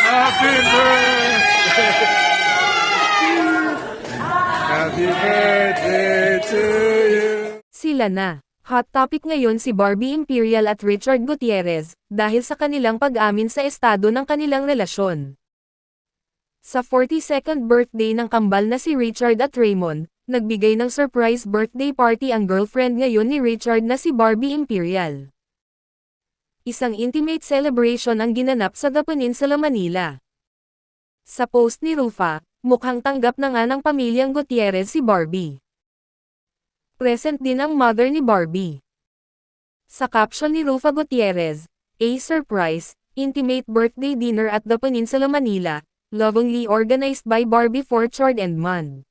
Happy birthday. Happy birthday to you. Sila na. Hot topic ngayon si Barbie Imperial at Richard Gutierrez, dahil sa kanilang pag-amin sa estado ng kanilang relasyon. Sa 42nd birthday ng kambal na si Richard at Raymond, nagbigay ng surprise birthday party ang girlfriend ngayon ni Richard na si Barbie Imperial. Isang intimate celebration ang ginanap sa The Peninsula, Manila. Sa post ni Rufa, mukhang tanggap na nga ng pamilyang Gutierrez si Barbie. Present din ang mother ni Barbie. Sa caption ni Rufa Gutierrez, a surprise, intimate birthday dinner at The Peninsula, Manila, lovingly organized by Barbie Forchard and Mon.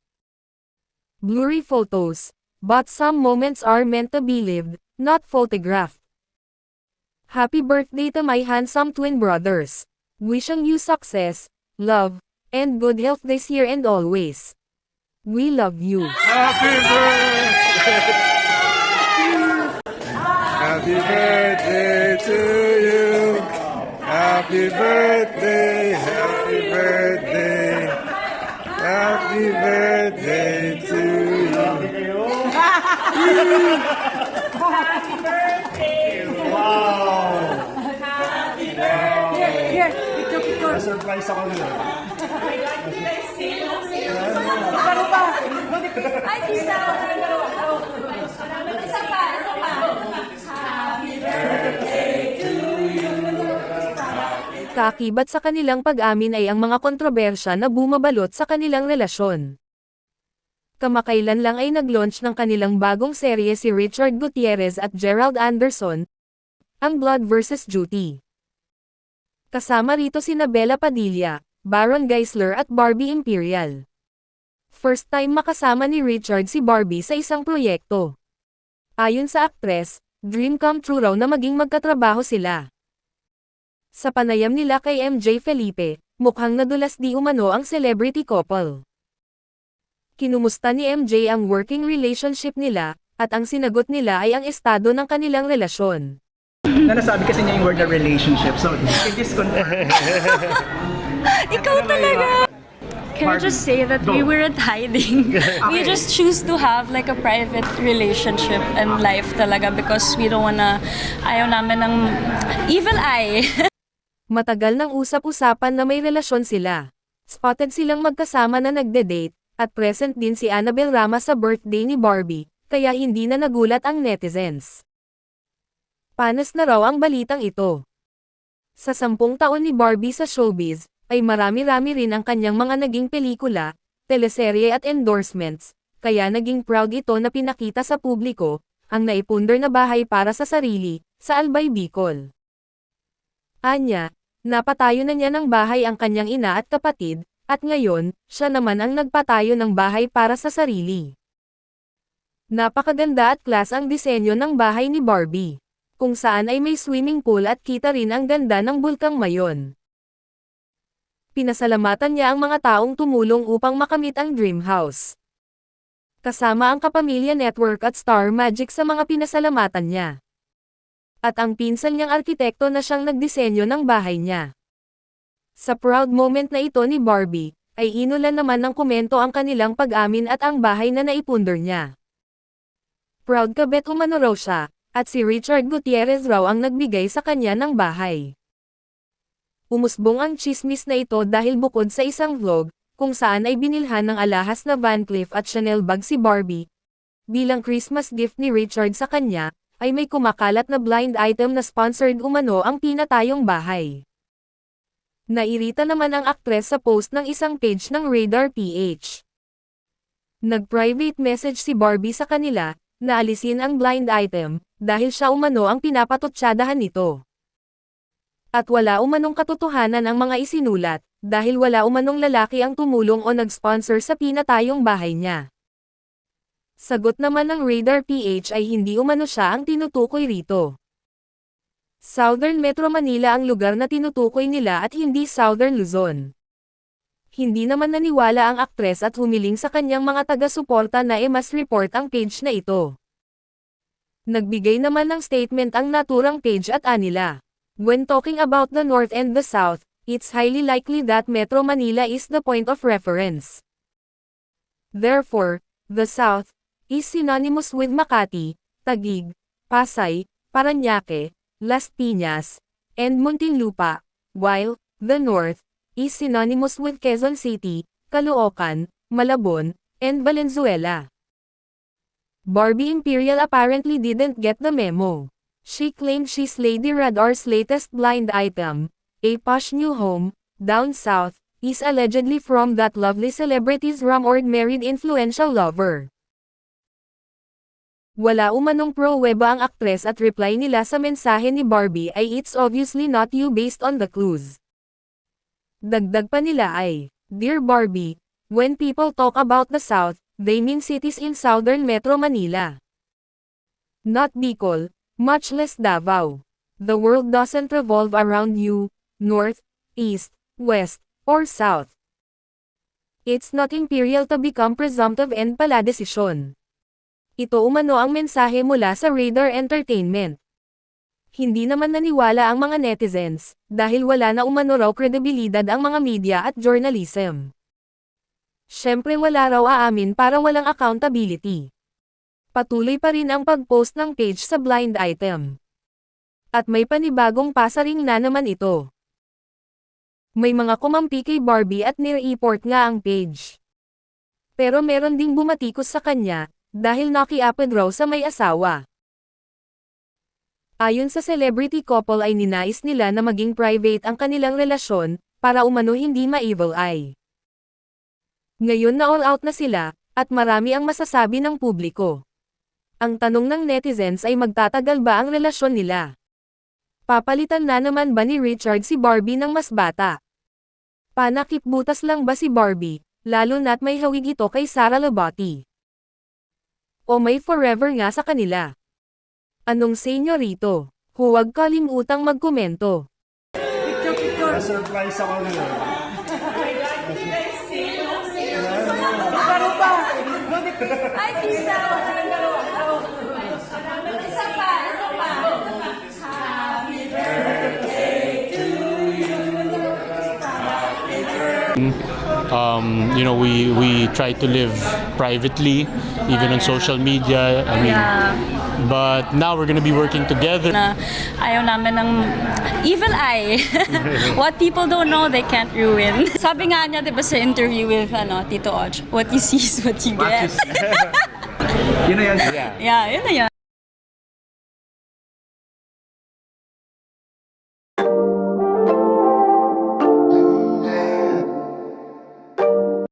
Blurry photos, but some moments are meant to be lived, not photographed. Happy birthday to my handsome twin brothers. Wishing you success, love, and good health this year and always. We love you. Happy birthday. Happy birthday to you. Happy birthday. Happy birthday. Happy birthday to you. Happy birthday! Wow! Happy birthday! Here, picture. Surprise ako nila. Ay, isa! Isa pa! Happy birthday to you! Kaakibat sa kanilang pag-amin ay ang mga kontrobersya na bumabalot sa kanilang relasyon. Kamakailan lang ay nag-launch ng kanilang bagong serye si Richard Gutierrez at Gerald Anderson, ang Blood vs. Duty. Kasama rito sina Bella Padilla, Baron Geisler at Barbie Imperial. First time makasama ni Richard si Barbie sa isang proyekto. Ayon sa aktres, dream come true raw na maging magkatrabaho sila. Sa panayam nila kay MJ Felipe, mukhang nadulas di umano ang celebrity couple. Kinumusta ni MJ ang working relationship nila, at ang sinagot nila ay ang estado ng kanilang relasyon. Nasabi kasi niya yung word na relationship, so can this confirm? Ikaw talaga! Can I just say that we weren't hiding? We just choose to have like a private relationship and life talaga because we don't wanna, ayaw namin ng evil eye. Matagal nang usap-usapan na may relasyon sila. Spotted silang magkasama na nagde-date, at present din si Annabel Rama sa birthday ni Barbie, kaya hindi na nagulat ang netizens. Panas na raw ang balitang ito. Sa 10 taon ni Barbie sa showbiz, ay marami-rami rin ang kanyang mga naging pelikula, teleserye at endorsements, kaya naging proud ito na pinakita sa publiko, ang naipundar na bahay para sa sarili, sa Albay, Bicol. Anya, napatayo na niya ng bahay ang kanyang ina at kapatid, at ngayon, siya naman ang nagpatayo ng bahay para sa sarili. Napakaganda at class ang disenyo ng bahay ni Barbie, kung saan ay may swimming pool at kita rin ang ganda ng Bulkang Mayon. Pinasalamatan niya ang mga taong tumulong upang makamit ang dream house. Kasama ang Kapamilya Network at Star Magic sa mga pinasalamatan niya. At ang pinsan niyang arkitekto na siyang nagdisenyo ng bahay niya. Sa proud moment na ito ni Barbie, ay inulan naman ng komento ang kanilang pag-amin at ang bahay na naipundar niya. Proud kabet umano raw siya, at si Richard Gutierrez raw ang nagbigay sa kanya ng bahay. Umusbong ang chismis na ito dahil bukod sa isang vlog, kung saan ay binilhan ng alahas na Van Cleef at Chanel bag si Barbie, bilang Christmas gift ni Richard sa kanya, ay may kumakalat na blind item na sponsored umano ang pinatayong bahay. Nairita naman ang aktres sa post ng isang page ng Radar PH. Nag-private message si Barbie sa kanila, na alisin ang blind item, dahil siya umano ang pinapatutsadahan nito. At wala umanong katotohanan ang mga isinulat, dahil wala umanong lalaki ang tumulong o nag-sponsor sa pinatayong bahay niya. Sagot naman ng Radar PH ay hindi umano siya ang tinutukoy rito. Southern Metro Manila ang lugar na tinutukoy nila at hindi Southern Luzon. Hindi naman naniwala ang aktres at humiling sa kanyang mga taga-suporta na mas report ang page na ito. Nagbigay naman ng statement ang naturang page at anila. When talking about the North and the South, it's highly likely that Metro Manila is the point of reference. Therefore, the South is synonymous with Makati, Taguig, Pasay, Parañaque, Las Piñas, and Muntinlupa, while the North is synonymous with Quezon City, Caloocan, Malabon, and Valenzuela. Barbie Imperial apparently didn't get the memo. She claimed she's Lady Radar's latest blind item, a posh new home, down south, is allegedly from that lovely celebrity's rumored married influential lover. Wala umanong pro-weba ang aktres at reply nila sa mensahe ni Barbie ay it's obviously not you based on the clues. Dagdag pa nila ay, Dear Barbie, when people talk about the South, they mean cities in southern Metro Manila. Not Bicol, much less Davao. The world doesn't revolve around you, north, east, west, or south. It's not imperial to become presumptive and pala desisyon. Ito umano ang mensahe mula sa Radar Entertainment. Hindi naman naniwala ang mga netizens, dahil wala na umano raw kredibilidad ang mga media at journalism. Syempre wala raw aamin para walang accountability. Patuloy pa rin ang pag-post ng page sa blind item. At may panibagong pasaring na naman ito. May mga kumampi kay Barbie at nire-report nga ang page. Pero meron ding bumatikos sa kanya, dahil nakiapid raw sa may asawa. Ayon sa celebrity couple ay ninais nila na maging private ang kanilang relasyon, para umano hindi ma-evil eye. Ngayon na all out na sila, at marami ang masasabi ng publiko. Ang tanong ng netizens ay magtatagal ba ang relasyon nila? Papalitan na naman ba ni Richard si Barbie ng mas bata? Panakip-butas lang ba si Barbie, lalo na't may hawig ito kay Sara Labati? O may forever nga sa kanila? Anong say nyo rito? Huwag kalimutang magkomento. Na-surprise ako ngayon. Ay, tita! Isa pa! Happy birthday to you! You know, we try to live privately, even on social media. I mean, but now we're gonna be working together. Na ayaw namin ng evil eye. What people don't know, they can't ruin. Sabi nga niya, diba sa interview with Tito Och, what you see is what you get. Yun na yan. Yeah, yun na yun.